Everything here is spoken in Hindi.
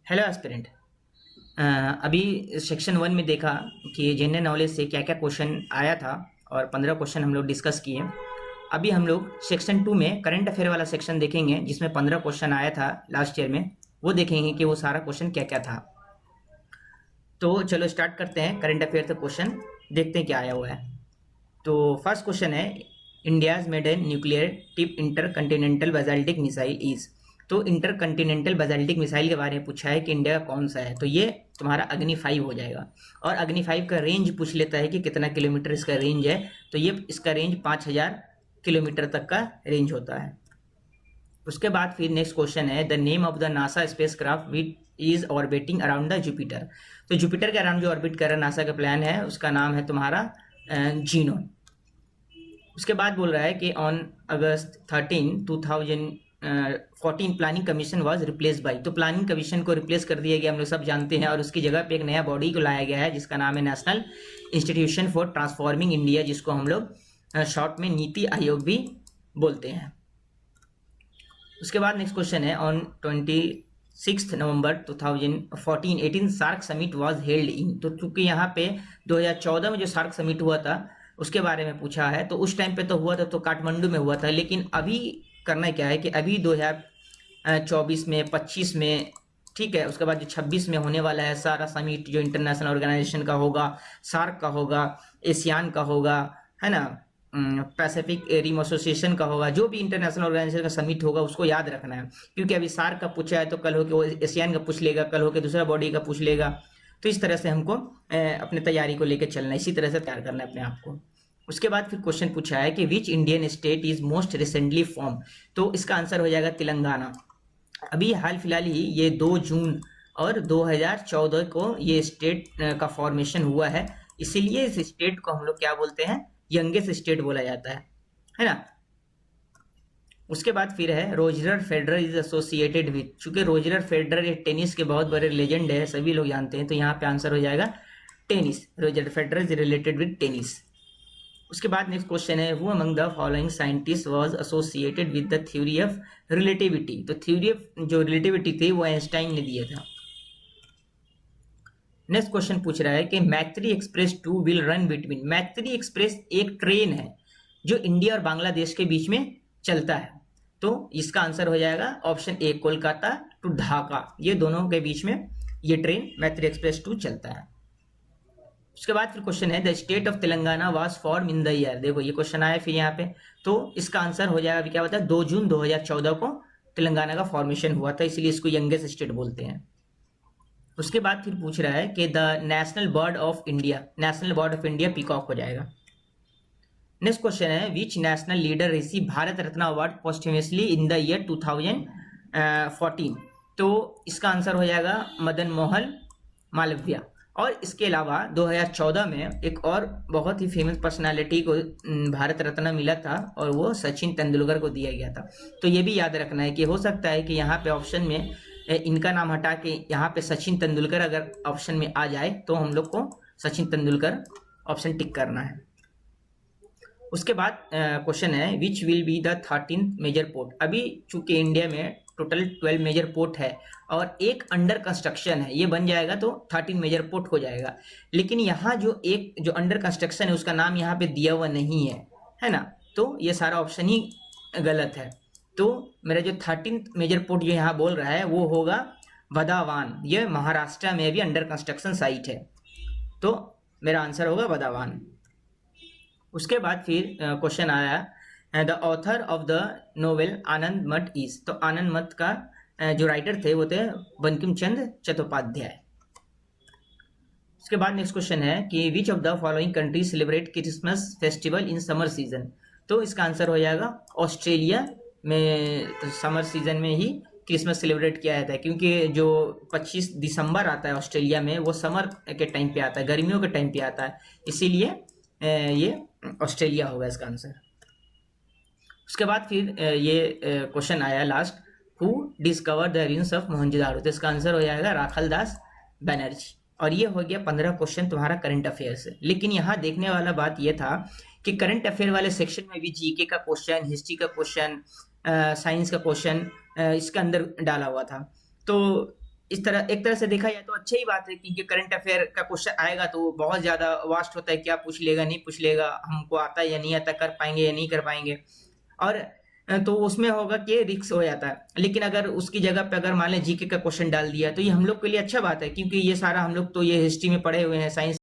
Hello aspirant. अभी सेक्शन वन में देखा कि जनरल नॉलेज से क्या क्या क्वेश्चन आया था और 15 क्वेश्चन हम लोग डिस्कस किए। अभी हम लोग सेक्शन टू में करंट अफेयर वाला सेक्शन देखेंगे जिसमें 15 क्वेश्चन आया था लास्ट ईयर में। वो देखेंगे कि वो सारा क्वेश्चन क्या क्या था। तो चलो स्टार्ट करते हैं करंट अफेयर से क्वेश्चन, देखते हैं क्या आया हुआ है। तो फर्स्ट क्वेश्चन है, India's maiden nuclear tip intercontinental ballistic missile is. तो इंटर कंटिनेंटल बेसाल्टिक मिसाइल के बारे में पूछा है कि इंडिया का कौन सा है, तो ये तुम्हारा अग्नि 5 हो जाएगा। और अग्नि 5 का रेंज पूछ लेता है कि कितना किलोमीटर इसका रेंज है, तो ये इसका रेंज 5000 किलोमीटर तक का रेंज होता है। उसके बाद फिर नेक्स्ट क्वेश्चन है, the name of the NASA spacecraft which is orbiting around the Jupiter. तो जुपिटर के अराउंड जो ऑर्बिट कर रहा है नासा का प्लान है, उसका नाम है तुम्हारा जीनो। उसके बाद बोल रहा है कि on August 13 2014 planning commission was replace by. तो प्लानिंग कमीशन को रिप्लेस कर दिया गया, हम लोग सब जानते हैं, और उसकी जगह पे एक नया बॉडी को लाया गया है जिसका नाम है national institution for transforming India, जिसको हम लोग शॉर्ट में नीति आयोग भी बोलते हैं। उसके बाद नेक्स्ट क्वेश्चन है, on 26 November 2014-18 SAARC summit was held in. तो चूंकि यहाँ पे 2014 में जो सार्क समिट हुआ था उसके बारे में पूछा है, तो उस टाइम पे तो हुआ था तो काठमांडू में हुआ था, लेकिन अभी करना क्या है कि अभी 2024 में 25 में, ठीक है, उसके बाद जो 26 में होने वाला है सारा समिट जो इंटरनेशनल ऑर्गेनाइजेशन का होगा, सार्क का होगा, एशियान का होगा, है ना, पैसिफिक रिम एसोसिएशन का होगा, जो भी इंटरनेशनल ऑर्गेनाइजेशन का समिट होगा उसको याद रखना है। क्योंकि अभी सार्क का पूछा है तो कल हो के वो एशियान का पूछ लेगा, कल हो के दूसरा बॉडी का पूछ लेगा। तो इस तरह से हमको अपने तैयारी को लेकर चलना है, इसी तरह से तैयार करना है अपने आप को। उसके बाद फिर क्वेश्चन पूछा है कि which Indian state is most recently form. तो इसका आंसर हो जाएगा तेलंगाना। अभी हाल फिलहाल ही ये 2 जून और 2014 को ये स्टेट का फॉर्मेशन हुआ है, इसीलिए इस स्टेट को हम लोग क्या बोलते हैं, यंगेस्ट स्टेट बोला जाता है ना। उसके बाद फिर है, Roger Federer is associated with. चूंकि रोजर फेडरर एक टेनिस के बहुत बड़े लेजेंड है, सभी लोग जानते हैं, तो यहाँ पे आंसर हो जाएगा tennis. Roger Federer is related with tennis. उसके बाद नेक्स्ट क्वेश्चन है, who among the following scientist was associated with the theory of relativity. तो थ्योरी ऑफ जो रिलेटिविटी थी वो आइंस्टाइन ने दिया था। नेक्स्ट क्वेश्चन पूछ रहा है कि मैत्री एक्सप्रेस 2 विल रन बिटवीन। मैत्री एक्सप्रेस एक ट्रेन है जो इंडिया और बांग्लादेश के बीच में चलता है, तो इसका आंसर हो जाएगा option A, Kolkata to Dhaka, ये दोनों के बीच में ये ट्रेन मैत्री एक्सप्रेस 2 चलता है। उसके बाद फिर क्वेश्चन है, the state of Telangana was form in the year. देखो ये क्वेश्चन आया फिर यहाँ पे, तो इसका आंसर हो जाएगा, क्या होता है, 2 जून 2014 को तेलंगाना का फॉर्मेशन हुआ था, इसलिए इसको यंगेस्ट स्टेट बोलते हैं। उसके बाद फिर पूछ रहा है कि the national bird of India. National bird of India peacock हो जाएगा। नेक्स्ट क्वेश्चन है, which national leader receive Bharat Ratna award posthumously in the year 2014। तो इसका आंसर हो जाएगा मदन मोहन मालवीय। और इसके अलावा 2014 में एक और बहुत ही फेमस पर्सनालिटी को भारत रत्न मिला था, और वो सचिन तेंदुलकर को दिया गया था। तो ये भी याद रखना है कि हो सकता है कि यहाँ पे ऑप्शन में इनका नाम हटा के यहाँ पे सचिन तेंदुलकर अगर ऑप्शन में आ जाए तो हम लोग को सचिन तेंदुलकर ऑप्शन टिक करना है। उसके बाद क्वेश्चन है, which will be the 13th major port. अभी चूंकि इंडिया में टोटल 12 मेजर पोर्ट है और एक अंडर कंस्ट्रक्शन है, ये बन जाएगा तो 13 मेजर पोर्ट हो जाएगा। लेकिन यहाँ जो एक जो अंडर कंस्ट्रक्शन है उसका नाम यहाँ पे दिया हुआ नहीं है ना, तो ये सारा ऑप्शन ही गलत है। तो मेरा जो 13th मेजर पोर्ट जो यहाँ बोल रहा है वो होगा बदावान। ये महाराष्ट्र में भी अंडर कंस्ट्रक्शन साइट है, तो मेरा आंसर होगा बदावान। उसके बाद फिर क्वेश्चन आया, the author of the novel Anand Math is. तो आनंद मठ का जो राइटर थे वो थे बंकिम चंद्र चट्टोपाध्याय। उसके बाद नेक्स्ट क्वेश्चन है कि which of the following country celebrate Christmas festival in summer season. तो इसका आंसर हो जाएगा ऑस्ट्रेलिया में समर सीजन में ही क्रिसमस सेलिब्रेट किया जाता है, क्योंकि जो 25 दिसंबर आता है ऑस्ट्रेलिया में वो समर के टाइम पे आता है, गर्मियों के टाइम पे आता है, इसीलिए ये ऑस्ट्रेलिया होगा इसका आंसर। उसके बाद फिर ये क्वेश्चन आया last, who discover the ruins of Mohenjodaro. तो इसका आंसर हो जाएगा राखल दास बनर्जी। और ये हो गया 15 क्वेश्चन तुम्हारा करंट अफेयर से। लेकिन यहाँ देखने वाला बात ये था कि करंट अफेयर वाले सेक्शन में भी जीके का क्वेश्चन, हिस्ट्री का क्वेश्चन, साइंस का क्वेश्चन इसके अंदर डाला हुआ था। तो इस तरह एक तरह से देखा जाए तो अच्छी ही बात है, क्योंकि करंट अफेयर का क्वेश्चन आएगा तो बहुत ज़्यादा वास्ट होता है, क्या पूछ लेगा, नहीं पूछ लेगा, हमको आता है या नहीं आता, कर पाएँगे या नहीं कर पाएँगे। और तो उसमें होगा कि रिस्क हो जाता है। लेकिन अगर उसकी जगह पे अगर मान लें जीके का क्वेश्चन डाल दिया, तो ये हम लोग के लिए अच्छा बात है, क्योंकि ये सारा हम लोग तो ये हिस्ट्री में पढ़े हुए हैं, साइंस